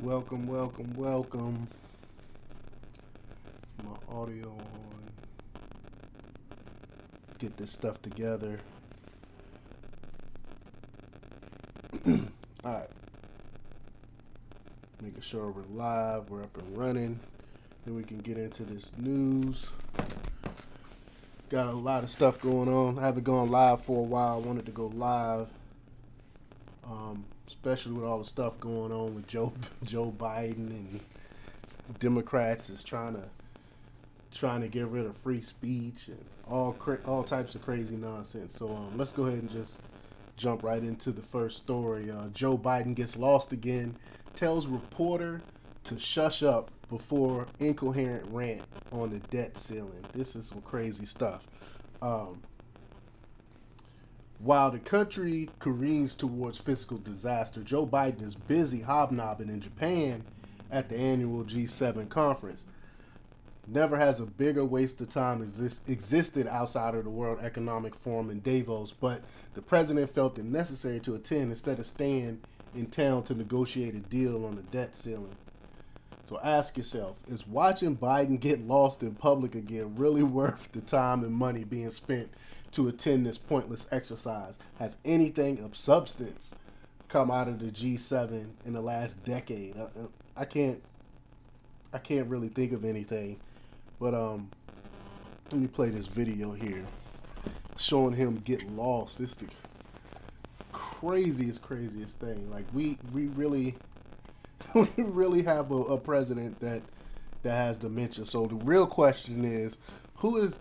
Welcome, welcome, welcome. My audio on. Get this stuff together. Alright. Making sure we're live, we're up and running. Then we can get into this news. Got a lot of stuff going on. I haven't gone live for a while. I wanted to go live. Especially with all the stuff going on with Joe Biden and Democrats is trying to get rid of free speech and all types of crazy nonsense. So let's go ahead and just jump right into the first story. Joe Biden gets lost again, tells reporter to shush up before incoherent rant on the debt ceiling. This is some crazy stuff. While the country careens towards fiscal disaster, Joe Biden is busy hobnobbing in Japan at the annual G7 conference. Never has a bigger waste of time existed outside of the World Economic Forum in Davos, but the president felt it necessary to attend instead of staying in town to negotiate a deal on the debt ceiling. So ask yourself, is watching Biden get lost in public again really worth the time and money being spent to attend this pointless exercise? Has anything of substance come out of the G7 in the last decade? I can't really think of anything. But let me play this video here showing him get lost. It's the craziest thing. Like we really we really have a president that has dementia. So the real question is, who is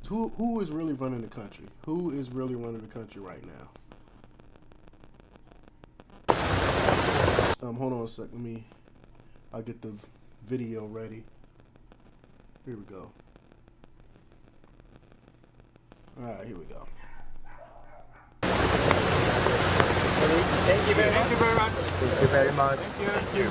really running the country? Who is really running the country right now? Hold on a sec. I'll get the video ready. Here we go. All right, here we go. Thank you very much. Thank you very much. Thank you very much. Thank you.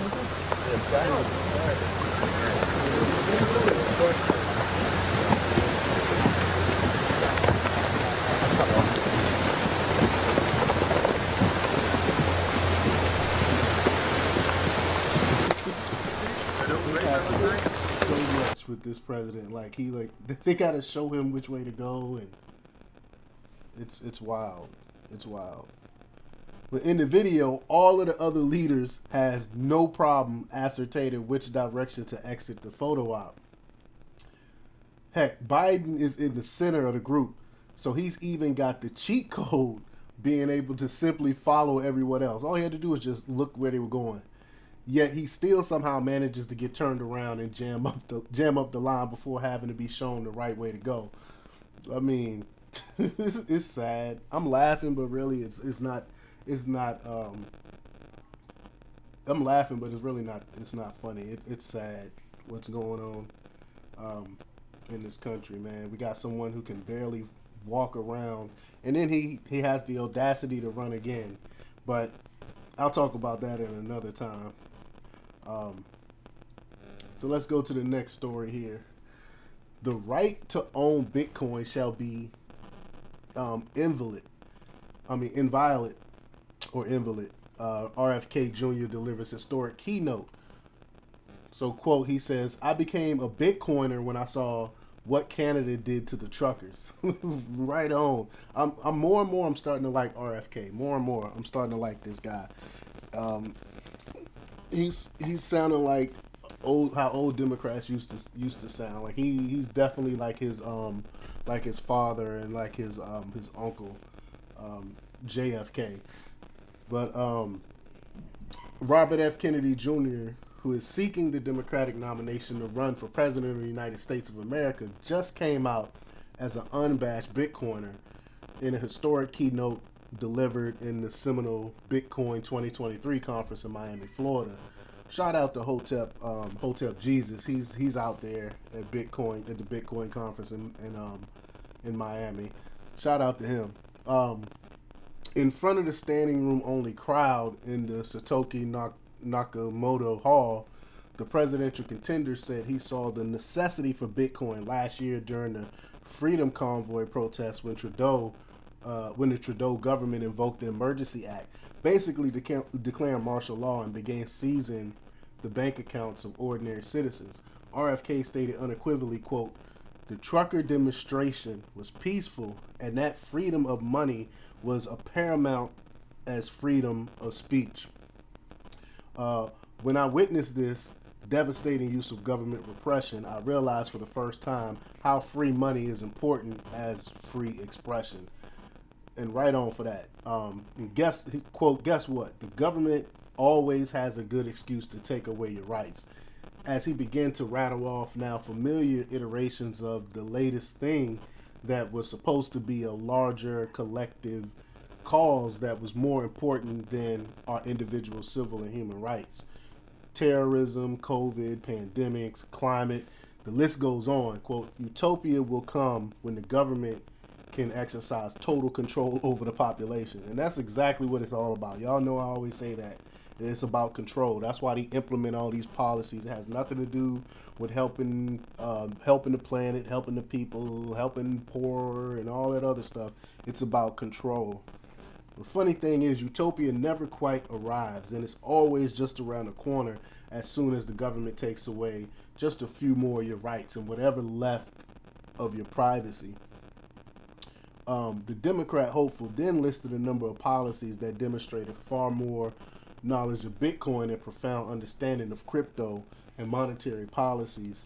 So much with this president, they gotta show him which way to go, and it's wild. It's wild. But in the video, all of the other leaders has no problem ascertaining which direction to exit the photo op. Heck, Biden is in the center of the group, so he's even got the cheat code, being able to simply follow everyone else. All he had to do was just look where they were going. Yet he still somehow manages to get turned around and jam up the line before having to be shown the right way to go. I mean, it's sad. I'm laughing, but really it's not. I'm laughing, but it's really not. It's not funny. It's sad what's going on in this country, man. We got someone who can barely walk around, and then he has the audacity to run again. But I'll talk about that in another time. So let's go to the next story here. The right to own Bitcoin shall be inviolate. RFK Jr. delivers historic keynote. So, quote, he says, "I became a Bitcoiner when I saw what Canada did to the truckers." Right on. I'm more and more I'm starting to like RFK. More and more I'm starting to like this guy. He's sounding like how old Democrats used to sound. Like he's definitely like his father and like his uncle, JFK. But Robert F. Kennedy Jr., who is seeking the Democratic nomination to run for president of the United States of America, just came out as an unabashed Bitcoiner in a historic keynote delivered in the seminal Bitcoin 2023 conference in Miami, Florida. Shout out to Hotep Jesus. He's out there at the Bitcoin conference in Miami. Shout out to him. In front of the standing room only crowd in the Satoshi Nakamoto Hall, the presidential contender said he saw the necessity for Bitcoin last year during the Freedom Convoy protests when the Trudeau government invoked the Emergency Act, basically declaring martial law and began seizing the bank accounts of ordinary citizens. RFK stated unequivocally, quote, the trucker demonstration was peaceful and that freedom of money was a paramount as freedom of speech. When I witnessed this devastating use of government repression, I realized for the first time how free money is important as free expression. And right on for that. And guess what? The government always has a good excuse to take away your rights. As he began to rattle off now familiar iterations of the latest thing that was supposed to be a larger collective cause that was more important than our individual civil and human rights. Terrorism, COVID, pandemics, climate, the list goes on. Quote, utopia will come when the government can exercise total control over the population. And that's exactly what it's all about. Y'all know I always say that. It's about control. That's why they implement all these policies. It has nothing to do with helping the planet, helping the people, helping poor, and all that other stuff. It's about control. The funny thing is, utopia never quite arrives, and it's always just around the corner as soon as the government takes away just a few more of your rights and whatever left of your privacy. The Democrat hopeful then listed a number of policies that demonstrated far more knowledge of Bitcoin and profound understanding of crypto and monetary policies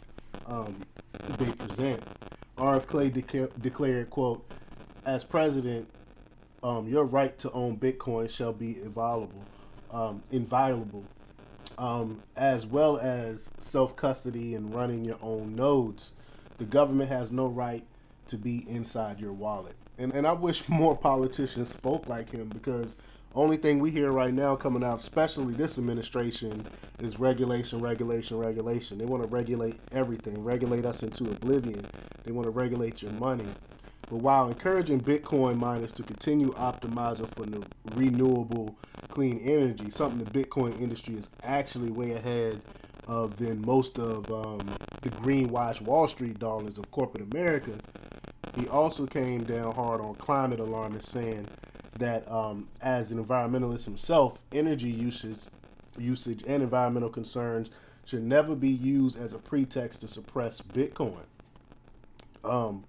they present. RFK declared, quote, as president, your right to own Bitcoin shall be inviolable, as well as self-custody and running your own nodes. The government has no right to be inside your wallet. And I wish more politicians spoke like him, because only thing we hear right now coming out, especially this administration, is regulation, regulation, regulation. They want to regulate everything, regulate us into oblivion. They want to regulate your money. But while encouraging Bitcoin miners to continue optimizing for renewable clean energy, something the Bitcoin industry is actually way ahead of than most of the greenwash Wall Street darlings of corporate America, he also came down hard on climate alarmists, saying that as an environmentalist himself, energy usage and environmental concerns should never be used as a pretext to suppress Bitcoin.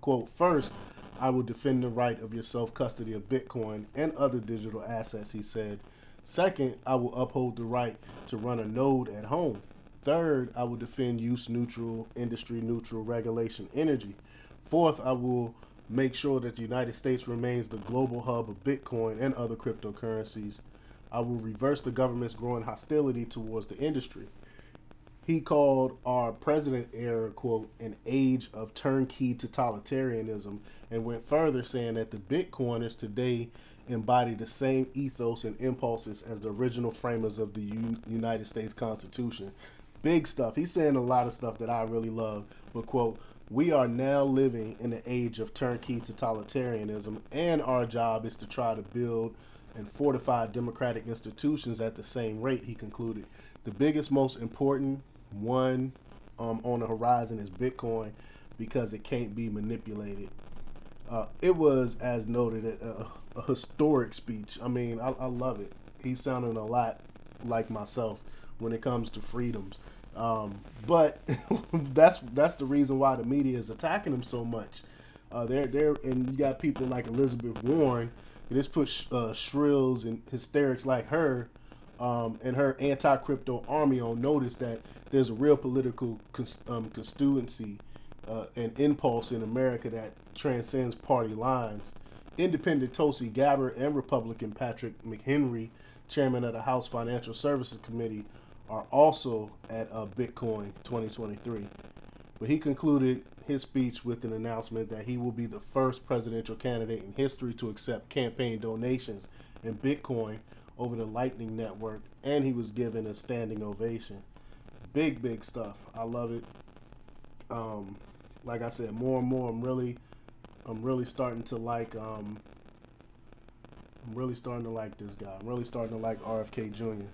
Quote, first, I will defend the right of your self-custody of Bitcoin and other digital assets, he said. Second, I will uphold the right to run a node at home. Third, I will defend use-neutral, industry-neutral regulation energy. Fourth, I will make sure that the United States remains the global hub of Bitcoin and other cryptocurrencies. I will reverse the government's growing hostility towards the industry. He called our president era, quote, an age of turnkey totalitarianism, and went further, saying that the Bitcoiners today embody the same ethos and impulses as the original framers of the United States Constitution. Big stuff. He's saying a lot of stuff that I really love. But, quote, we are now living in the age of turnkey totalitarianism, and our job is to try to build and fortify democratic institutions at the same rate, he concluded. The biggest, most important one on the horizon is Bitcoin, because it can't be manipulated. It was, as noted, a historic speech. I mean, I love it. He's sounding a lot like myself when it comes to freedoms. But that's the reason why the media is attacking him so much. They're and you got people like Elizabeth Warren. This puts shrills and hysterics like her and her anti-crypto army on notice that there's a real political constituency and impulse in America that transcends party lines. Independent Tulsi Gabbard and Republican Patrick McHenry, chairman of the House Financial Services Committee, are also at Bitcoin 2023. But he concluded his speech with an announcement that he will be the first presidential candidate in history to accept campaign donations in Bitcoin over the Lightning Network, and he was given a standing ovation. Big stuff. I love it. Like I said, more and more, I'm really starting to like this guy. I'm really starting to like RFK Jr.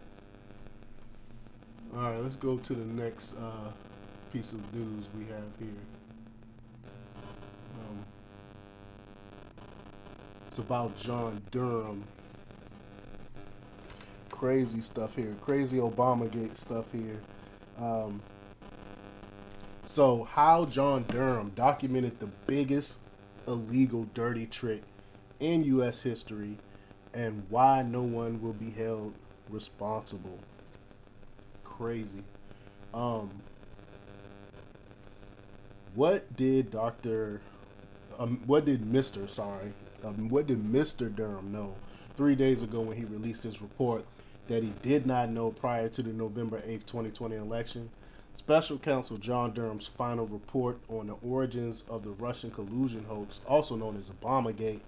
All right, let's go to the next piece of news we have here. It's about John Durham. Crazy stuff here. Crazy Obamagate stuff here. Um, so, how John Durham documented the biggest illegal dirty trick in U.S. history and why no one will be held responsible. Crazy. Um, what did Dr. What did Mr. Sorry, what did Mr. Durham know 3 days ago when he released his report that he did not know prior to the November 8th, 2020 election? Special Counsel John Durham's final report on the origins of the Russian collusion hoax, also known as Obamagate,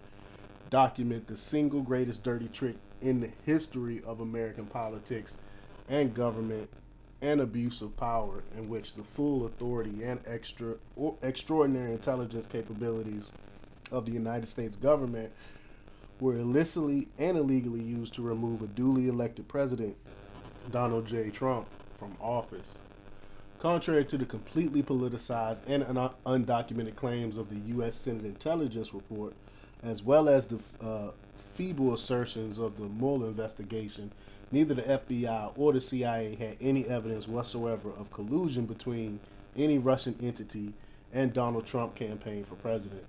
document the single greatest dirty trick in the history of American politics and government and abuse of power, in which the full authority and extraordinary intelligence capabilities of the United States government were illicitly and illegally used to remove a duly elected president, Donald J. Trump, from office. Contrary to the completely politicized and undocumented claims of the U.S. Senate Intelligence Report, as well as the feeble assertions of the Mueller investigation, neither the FBI or the CIA had any evidence whatsoever of collusion between any Russian entity and Donald Trump campaign for president.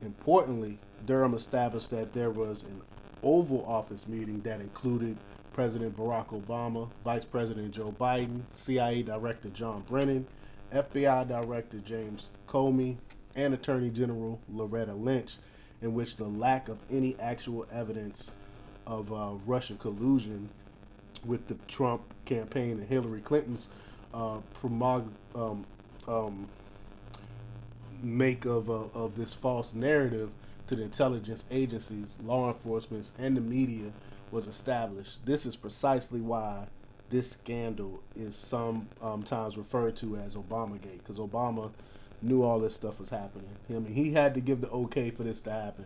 Importantly, Durham established that there was an Oval Office meeting that included President Barack Obama, Vice President Joe Biden, CIA Director John Brennan, FBI Director James Comey, and Attorney General Loretta Lynch, in which the lack of any actual evidence of Russian collusion with the Trump campaign and Hillary Clinton's make of this false narrative to the intelligence agencies, law enforcement, and the media was established. This is precisely why this scandal is sometimes referred to as Obamagate, because Obama knew all this stuff was happening. I mean, he had to give the okay for this to happen.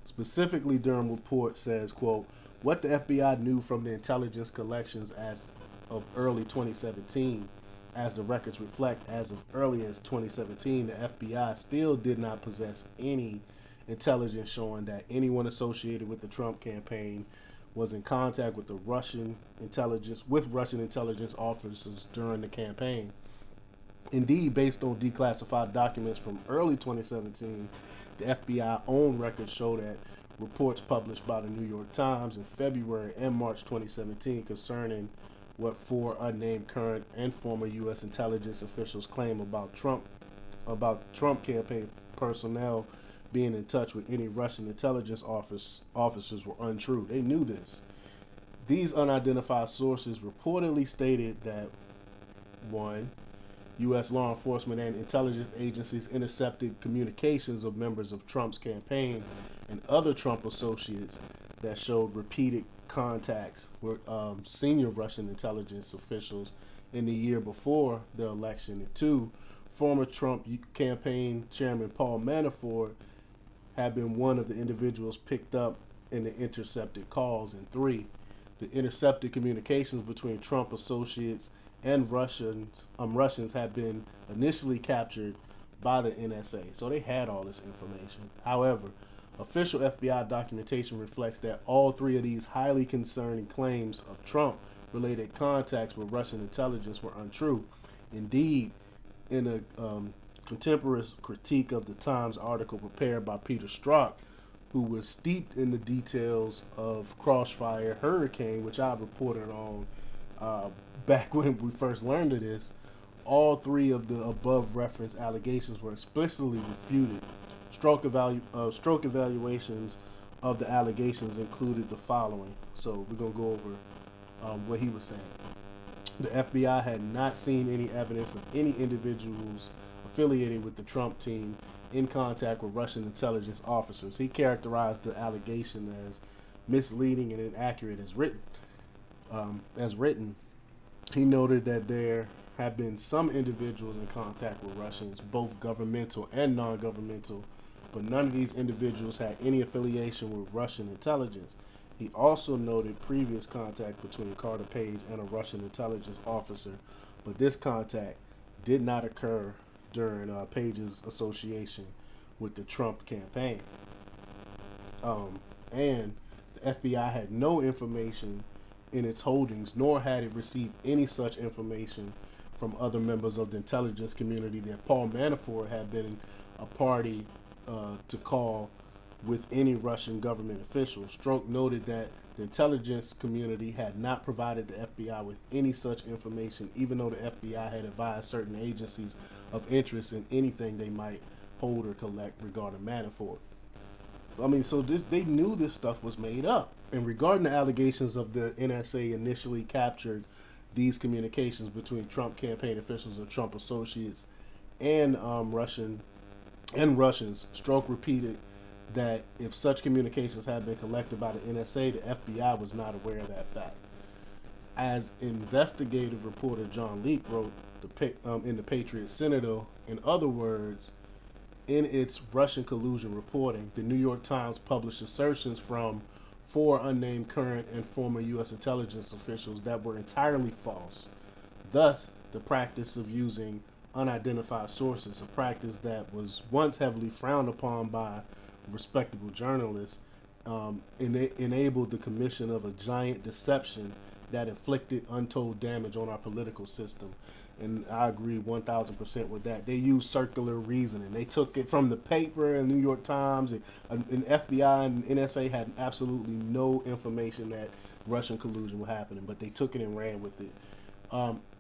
Specifically, Durham report says, quote, what the FBI knew from the intelligence collections as of early 2017, as the records reflect, as of early as 2017, the FBI still did not possess any intelligence showing that anyone associated with the Trump campaign was in contact with Russian intelligence officers during the campaign. Indeed, based on declassified documents from early 2017, the FBI own records show that reports published by the New York Times in February and March 2017 concerning what four unnamed current and former U.S. intelligence officials claim about Trump campaign personnel being in touch with any Russian intelligence officers were untrue. They knew this. These unidentified sources reportedly stated that 1. U.S. law enforcement and intelligence agencies intercepted communications of members of Trump's campaign and other Trump associates that showed repeated contacts with senior Russian intelligence officials in the year before the election. And 2, former Trump campaign chairman Paul Manafort had been one of the individuals picked up in the intercepted calls. And 3, the intercepted communications between Trump associates and Russians had been initially captured by the NSA. So they had all this information. However, official FBI documentation reflects that all 3 of these highly concerning claims of Trump-related contacts with Russian intelligence were untrue. Indeed, in a contemporary critique of the Times article prepared by Peter Strzok, who was steeped in the details of Crossfire Hurricane, which I reported on back when we first learned of this, all 3 of the above referenced allegations were explicitly refuted. Stroke evaluations of the allegations included the following. So we're going to go over what he was saying. The FBI had not seen any evidence of any individuals affiliated with the Trump team in contact with Russian intelligence officers. He characterized the allegation as misleading and inaccurate as written. He noted that there have been some individuals in contact with Russians, both governmental and non-governmental, but none of these individuals had any affiliation with Russian intelligence. He also noted previous contact between Carter Page and a Russian intelligence officer, but this contact did not occur during Page's association with the Trump campaign. And the FBI had no information in its holdings, nor had it received any such information from other members of the intelligence community that Paul Manafort had been a party to call with any Russian government official. Strzok noted that the intelligence community had not provided the FBI with any such information, even though the FBI had advised certain agencies of interest in anything they might hold or collect regarding Manafort. I mean, so they knew this stuff was made up. And regarding the allegations of the NSA initially captured these communications between Trump campaign officials and Trump associates and Russians, Strzok repeated that if such communications had been collected by the NSA, the FBI was not aware of that fact. As investigative reporter John Leake wrote in the Patriot Sentinel, in other words, in its Russian collusion reporting, the New York Times published assertions from four unnamed current and former U.S. intelligence officials that were entirely false. Thus, the practice of using unidentified sources, a practice that was once heavily frowned upon by respectable journalists, enabled the commission of a giant deception that inflicted untold damage on our political system. And I agree 1,000% with that. They used circular reasoning. They took it from the paper and New York Times, and FBI and NSA had absolutely no information that Russian collusion was happening, but they took it and ran with it.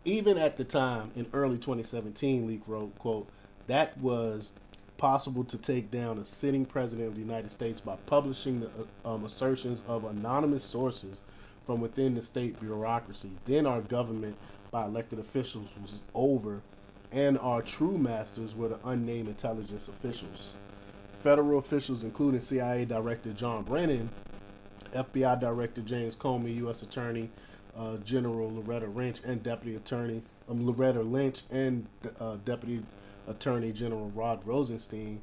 Even at the time, in early 2017, Leak wrote, quote, that was possible to take down a sitting president of the United States by publishing the assertions of anonymous sources from within the state bureaucracy. Then our government by elected officials was over, and our true masters were the unnamed intelligence officials. Federal officials, including CIA Director John Brennan, FBI Director James Comey, U.S. Attorney General Loretta Lynch, and Deputy Attorney General Rod Rosenstein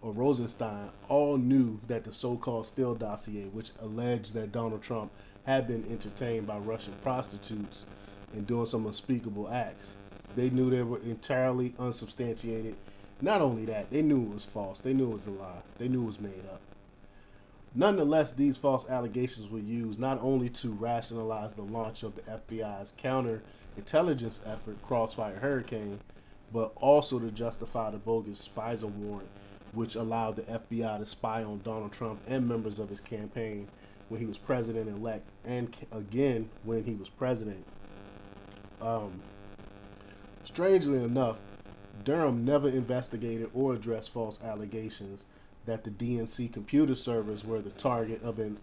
all knew that the so-called Steele dossier, which alleged that Donald Trump had been entertained by Russian prostitutes and doing some unspeakable acts. They knew they were entirely unsubstantiated. Not only that, they knew it was false. They knew it was a lie. They knew it was made up. Nonetheless, these false allegations were used not only to rationalize the launch of the FBI's counterintelligence effort, Crossfire Hurricane, but also to justify the bogus FISA warrant, which allowed the FBI to spy on Donald Trump and members of his campaign when he was president-elect, and again when he was president. Strangely enough, Durham never investigated or addressed false allegations that the DNC computer servers were the target of an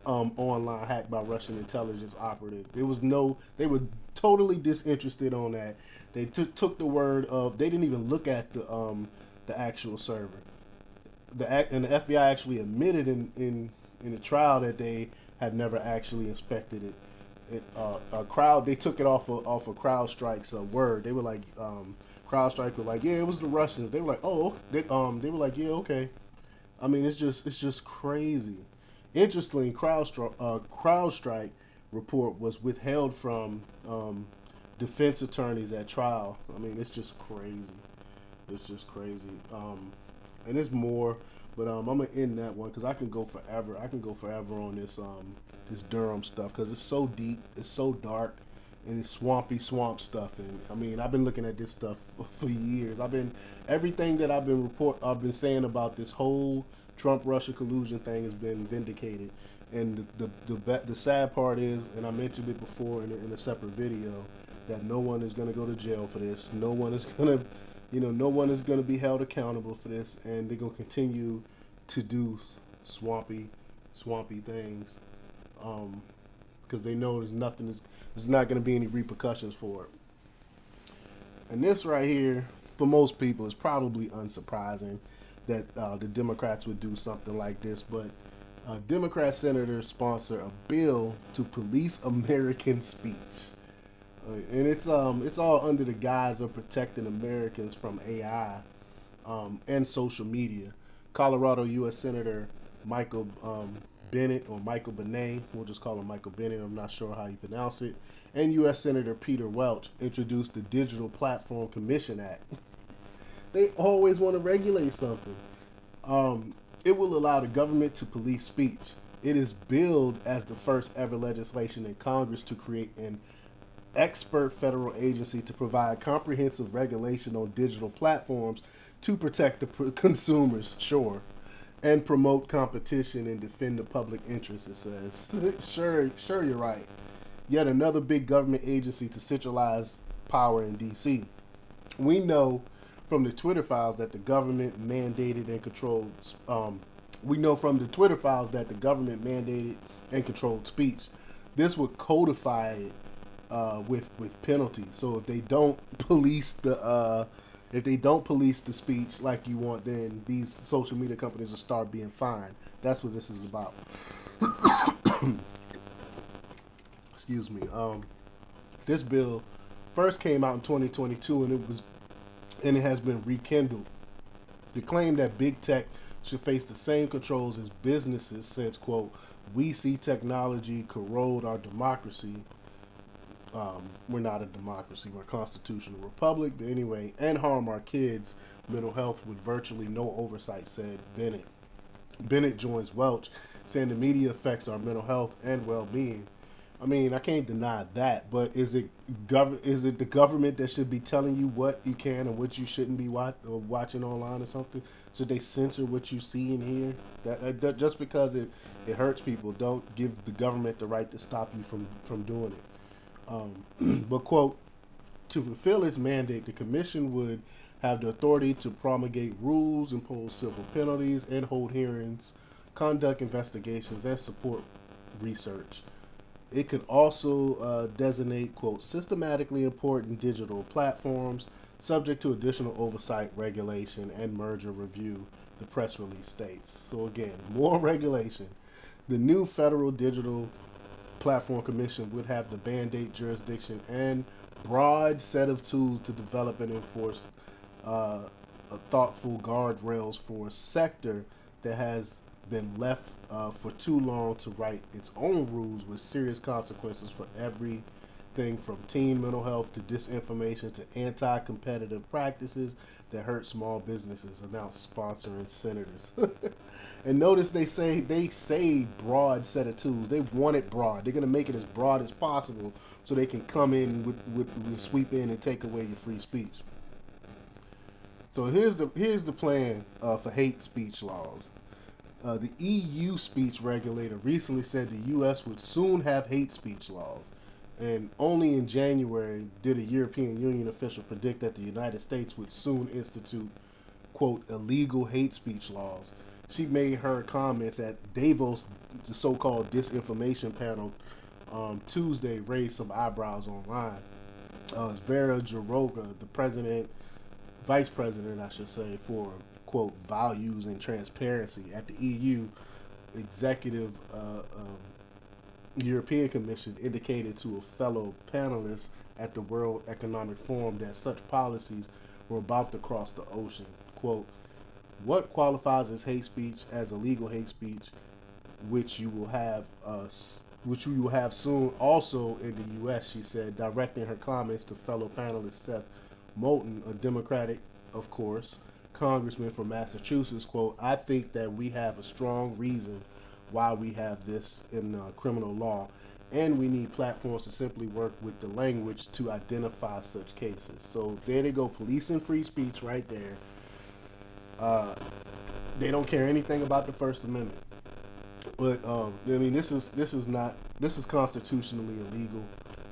online hack by Russian intelligence operatives. They were totally disinterested on that. They took the word of, they didn't even look at the actual server. And the FBI actually admitted in the trial that they had never actually inspected it. They took it off of CrowdStrike's word. They were like, CrowdStrike were like, yeah, it was the Russians. They were like, oh, they were like, yeah, okay. I mean, it's just crazy. Interestingly, CrowdStrike report was withheld from defense attorneys at trial. I mean, it's just crazy. It's just crazy. And there's more, but I'm gonna end that one because I can go forever. I can go forever on this this Durham stuff because it's so deep, it's so dark, and it's swampy swamp stuff. And I mean, I've been looking at this stuff for years. Everything that I've been saying about this whole Trump Russia collusion thing has been vindicated. And the sad part is, and I mentioned it before in a separate video, that no one is going to go to jail for this. No one is going to, no one is going to be held accountable for this, and they're going to continue to do swampy things, because they know there's not going to be any repercussions for it. And this right here, for most people, is probably unsurprising that the Democrats would do something like this, but Democrat senators sponsor a bill to police American speech. And it's all under the guise of protecting Americans from AI and social media. Colorado U.S. Senator Michael Bennett, or Michael Benet, we'll just call him Michael Bennett, I'm not sure how you pronounce it, and U.S. Senator Peter Welch introduced the Digital Platform Commission Act. They always want to regulate something. It will allow the government to police speech. It is billed as the first ever legislation in Congress to create an expert federal agency to provide comprehensive regulation on digital platforms to protect the consumers, sure, and promote competition and defend the public interest, it says. Sure, you're right. Yet another big government agency to centralize power in D.C. We know from the Twitter files that the government mandated and controlled. We know from the Twitter files that the government mandated and controlled speech. This would codify it with penalties. So if they don't police the speech like you want, then these social media companies will start being fined. That's what this is about. Excuse me. This bill first came out in 2022, and it has been rekindled. The claim that big tech should face the same controls as businesses since, quote, we see technology corrode our democracy. We're not a democracy, we're a constitutional republic, but anyway, and harm our kids' mental health with virtually no oversight, said Bennett. Bennett joins Welch, saying the media affects our mental health and well-being. I mean, I can't deny that, but is it the government that should be telling you what you can and what you shouldn't be watching online or something? Should they censor what you see and hear? That just because it hurts people, don't give the government the right to stop you from doing it. But, quote, to fulfill its mandate, the commission would have the authority to promulgate rules, impose civil penalties, and hold hearings, conduct investigations, and support research. It could also designate, quote, systematically important digital platforms subject to additional oversight, regulation, and merger review, the press release states. So again, more regulation. The new federal digital platform commission would have the mandate, jurisdiction, and broad set of tools to develop and enforce thoughtful guardrails for a sector that has been left for too long to write its own rules with serious consequences for everything from teen mental health to disinformation to anti-competitive practices that hurt small businesses, announced sponsoring senators. And notice they say broad set of tools. They want it broad. They're gonna make it as broad as possible so they can come in with sweep in and take away your free speech. So here's the plan for hate speech laws. The EU speech regulator recently said the U.S. would soon have hate speech laws. And only in January did a European Union official predict that the United States would soon institute, quote, illegal hate speech laws. She made her comments at Davos, the so-called disinformation panel, Tuesday, raised some eyebrows online. Vera Jourová, the vice president, I should say, for, quote, values and transparency at the EU executive European Commission, indicated to a fellow panelist at the World Economic Forum that such policies were about to cross the ocean. Quote, what qualifies as hate speech as illegal hate speech, which you will have soon also in the U.S., she said, directing her comments to fellow panelist Seth Moulton, a Democratic, of course, congressman from Massachusetts. Quote, I think that we have a strong reason why we have this in criminal law, and we need platforms to simply work with the language to identify such cases. So there they go, policing free speech right there. They don't care anything about the First Amendment. But I mean, this is constitutionally illegal.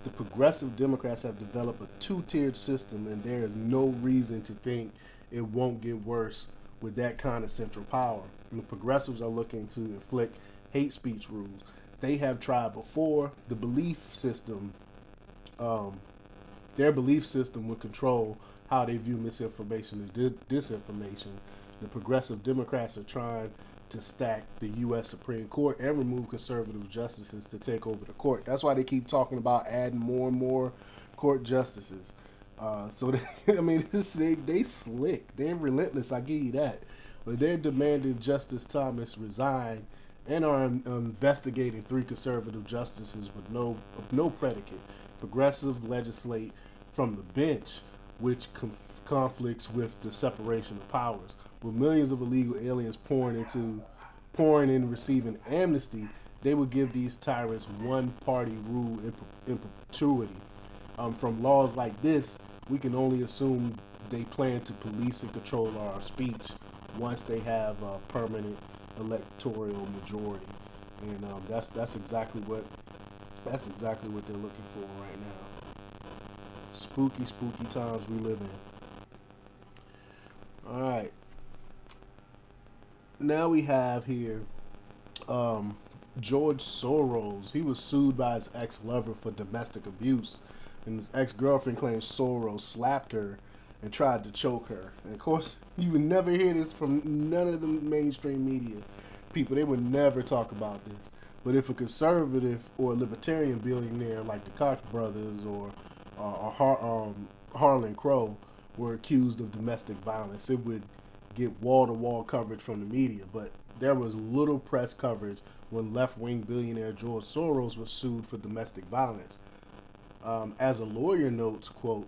The progressive Democrats have developed a two-tiered system, and there is no reason to think it won't get worse with that kind of central power. And the progressives are looking to inflict hate speech rules. They have tried before. The belief system, their belief system would control how they view misinformation and disinformation. The progressive Democrats are trying to stack the U.S. Supreme Court and remove conservative justices to take over the court. That's why they keep talking about adding more and more court justices. So they, I mean, they slick. They're relentless. I give you that. But they're demanding Justice Thomas resign and are investigating 3 conservative justices with no predicate. Progressive legislate from the bench, which conflicts with the separation of powers. With millions of illegal aliens pouring in receiving amnesty, they would give these tyrants one-party rule in perpetuity. From laws like this, we can only assume they plan to police and control our speech once they have a permanent electoral majority, and that's exactly what they're looking for right now. Spooky, spooky times we live in. All right, now we have here um, George Soros. He was sued by his ex-lover for domestic abuse, and his ex-girlfriend claims Soros slapped her and tried to choke her. And of course, you would never hear this from none of the mainstream media people. They would never talk about this. But if a conservative or a libertarian billionaire like the Koch brothers or Harlan Crow were accused of domestic violence, it would get wall-to-wall coverage from the media. But there was little press coverage when left-wing billionaire George Soros was sued for domestic violence. As a lawyer notes, quote,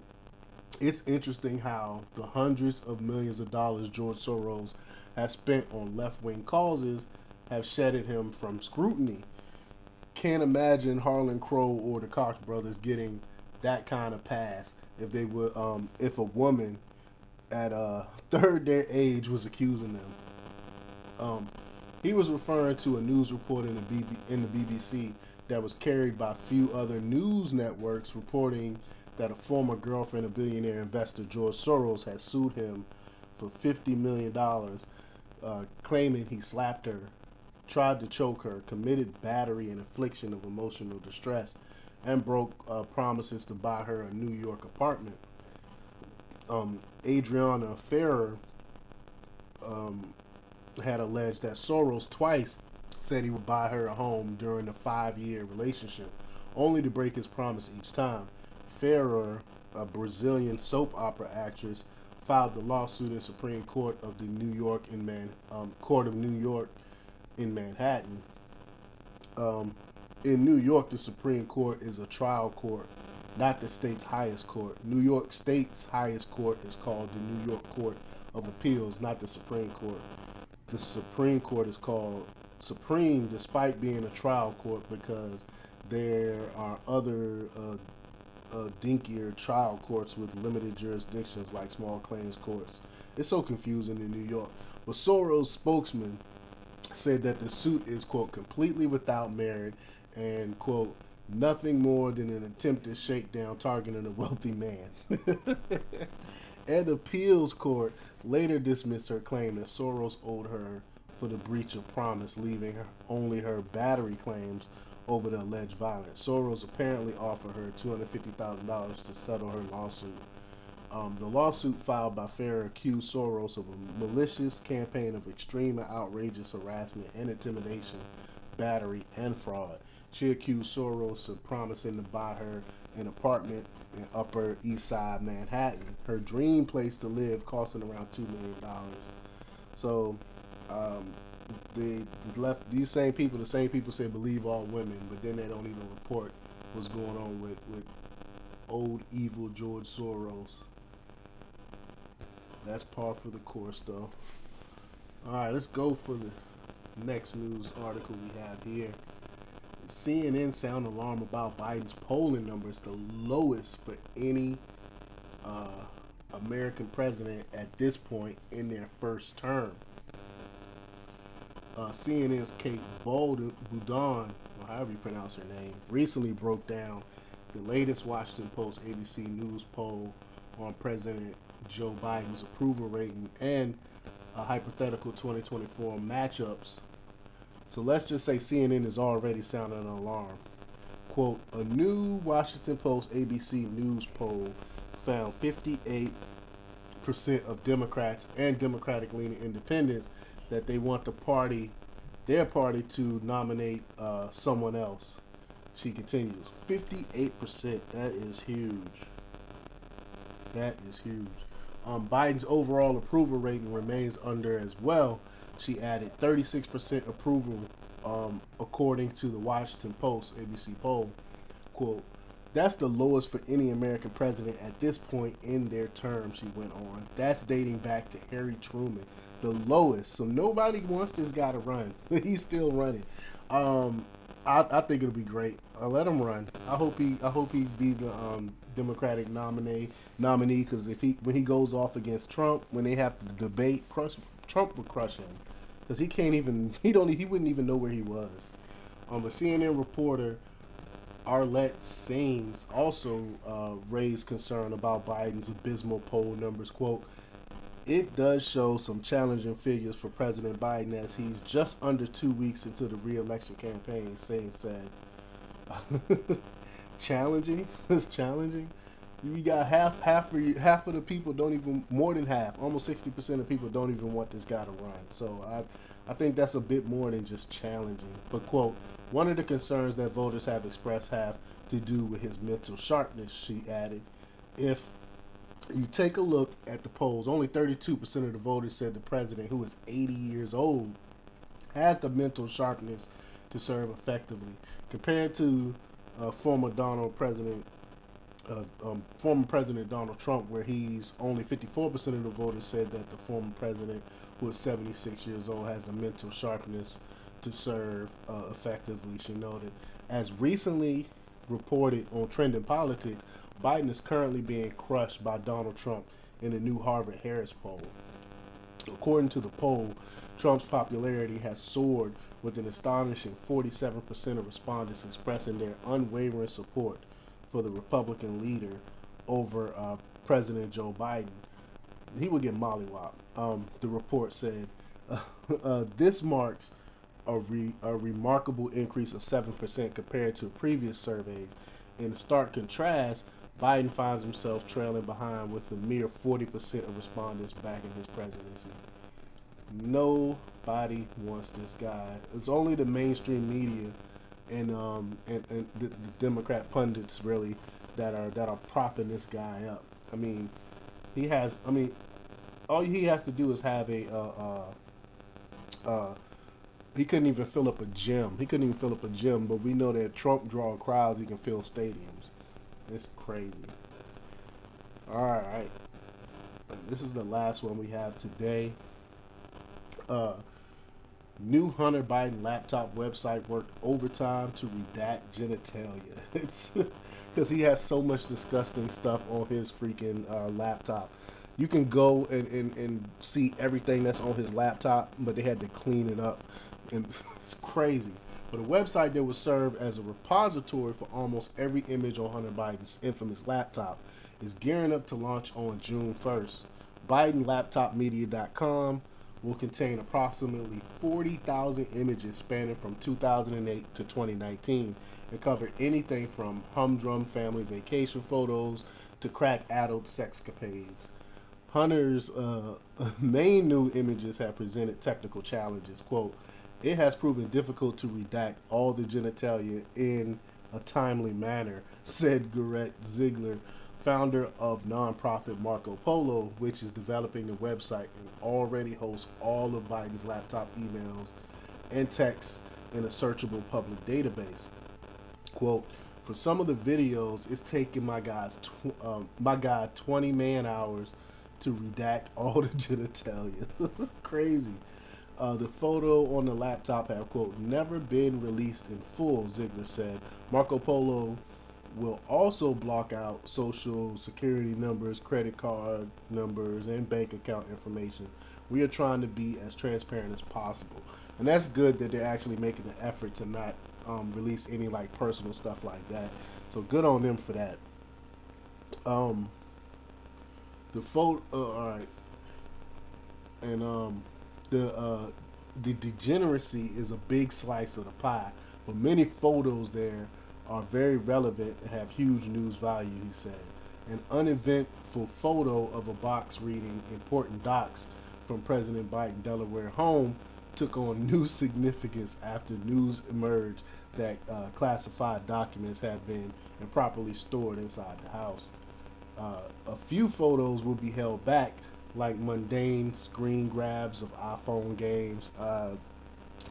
it's interesting how the hundreds of millions of dollars George Soros has spent on left-wing causes have shedded him from scrutiny. Can't imagine Harlan Crow or the Koch brothers getting that kind of pass if they would, if a woman at third their age was accusing them. He was referring to a news report in the BBC that was carried by a few other news networks reporting that a former girlfriend of billionaire investor George Soros had sued him for $50 million, claiming he slapped her, tried to choke her, committed battery and infliction of emotional distress, and broke promises to buy her a New York apartment. Adriana Ferrer had alleged that Soros twice said he would buy her a home during a 5-year relationship, only to break his promise each time. Ferrer, a Brazilian soap opera actress, filed the lawsuit in Supreme Court of the Court of New York in Manhattan. In New York, the Supreme Court is a trial court, not the state's highest court. New York State's highest court is called the New York Court of Appeals, not the Supreme Court. The Supreme Court is called Supreme despite being a trial court because there are other dinkier trial courts with limited jurisdictions like small claims courts. It's so confusing in New York. But Soros' spokesman said that the suit is, quote, completely without merit and, quote, nothing more than an attempted shakedown targeting a wealthy man. An appeals court later dismissed her claim that Soros owed her for the breach of promise, leaving only her battery claims over the alleged violence. Soros apparently offered her $250,000 to settle her lawsuit. The lawsuit filed by Ferrer accused Soros of a malicious campaign of extreme and outrageous harassment and intimidation, battery, and fraud. She accused Soros of promising to buy her an apartment in Upper East Side Manhattan, her dream place to live, costing around $2 million. So, they left these same people. The same people say believe all women, but then they don't even report what's going on with old evil George Soros. That's par for the course, though. All right, let's go for the next news article we have here. CNN sound alarm about Biden's polling numbers, the lowest for any American president at this point in their first term. CNN's Kate Boudin, or however you pronounce her name, recently broke down the latest Washington Post ABC News poll on President Joe Biden's approval rating and hypothetical 2024 matchups. So let's just say CNN is already sounding an alarm. Quote, a new Washington Post ABC News poll found 58% of Democrats and Democratic-leaning independents that they want their party to nominate someone else. She continues, 58%, that is huge. That is huge. Biden's overall approval rating remains under as well. She added 36% approval according to the Washington Post ABC poll. Quote, that's the lowest for any American president at this point in their term, she went on. That's dating back to Harry Truman. The lowest. So nobody wants this guy to run. He's still running. I think it'll be great. Let him run. I hope he be the Democratic nominee because if he when he goes off against Trump when they have to debate, Trump will crush him because he can't even he wouldn't even know where he was. A CNN reporter Arlette Sains also raised concern about Biden's abysmal poll numbers. Quote, it does show some challenging figures for President Biden as he's just under 2 weeks into the re-election campaign, Sains said. Challenging? It's challenging. You got half of the people don't even more than half, almost 60% of people don't even want this guy to run. So I think that's a bit more than just challenging. But quote, one of the concerns that voters have expressed have to do with his mental sharpness, she added. If you take a look at the polls, only 32% of the voters said the president, who is 80 years old, has the mental sharpness to serve effectively, compared to former President Donald Trump, where he's only 54% of the voters said that the former president, who is 76 years old, has the mental sharpness to serve effectively. She noted, as recently reported on Trending Politics, Biden is currently being crushed by Donald Trump in a new Harvard Harris poll. According to the poll, Trump's popularity has soared with an astonishing 47% of respondents expressing their unwavering support for the Republican leader over President Joe Biden. He would get mollywopped. The report said this marks a remarkable increase of 7% compared to previous surveys. In stark contrast, Biden finds himself trailing behind with a mere 40% of respondents backing his presidency. Nobody wants this guy. It's only the mainstream media and the Democrat pundits really that are propping this guy up. I mean, he has. I mean, all he has to do is have he couldn't even fill up a gym. He couldn't even fill up a gym, but we know that Trump draw crowds. He can fill stadiums. It's crazy. All right, this is the last one we have today. Uh, New Hunter Biden laptop website worked overtime to redact genitalia. It's because he has so much disgusting stuff on his freaking laptop. You can go and see everything that's on his laptop, but they had to clean it up. And it's crazy. But a website that would serve as a repository for almost every image on Hunter Biden's infamous laptop is gearing up to launch on June 1st. BidenLaptopMedia.com will contain approximately 40,000 images spanning from 2008 to 2019 and cover anything from humdrum family vacation photos to crack adult sexcapades. Hunter's main new images have presented technical challenges. Quote, it has proven difficult to redact all the genitalia in a timely manner, said Garrett Ziegler, founder of nonprofit Marco Polo, which is developing the website and already hosts all of Biden's laptop emails and texts in a searchable public database. Quote, for some of the videos, it's taken my guy 20 man hours to redact all the genitalia. Crazy. The photo on the laptop have, quote, never been released in full, Ziegler said. Marco Polo will also block out social security numbers, credit card numbers, and bank account information. We are trying to be as transparent as possible. And that's good that they're actually making an effort to not release any like personal stuff like that. So good on them for that. The photo, all right, and the degeneracy is a big slice of the pie, but many photos there are very relevant and have huge news value, he said. An uneventful photo of a box reading important docs from President Biden Delaware home took on new significance after news emerged that classified documents had been improperly stored inside the house. A few photos will be held back, like mundane screen grabs of iPhone games.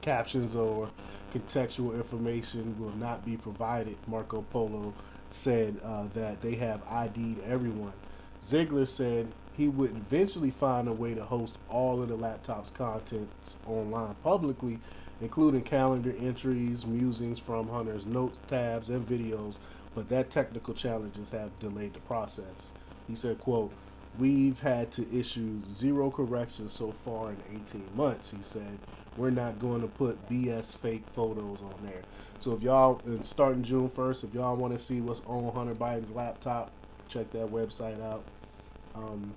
Captions or contextual information will not be provided. Marco Polo said that they have ID'd everyone. Ziegler said he would eventually find a way to host all of the laptop's contents online publicly including calendar entries, musings from Hunter's notes tabs, and videos, but that technical challenges have delayed the process. He said, quote, "We've had to issue 0 corrections so far in 18 months," he said. "We're not going to put BS fake photos on there." So if y'all, starting June 1st, if y'all want to see what's on Hunter Biden's laptop, check that website out. Um,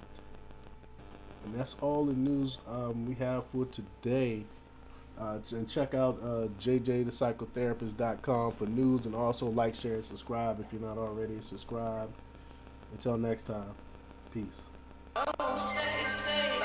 and that's all the news we have for today. And check out jjthepsychotherapist.com for news, and also like, share, and subscribe if you're not already subscribed. Until next time, peace. Oh, say,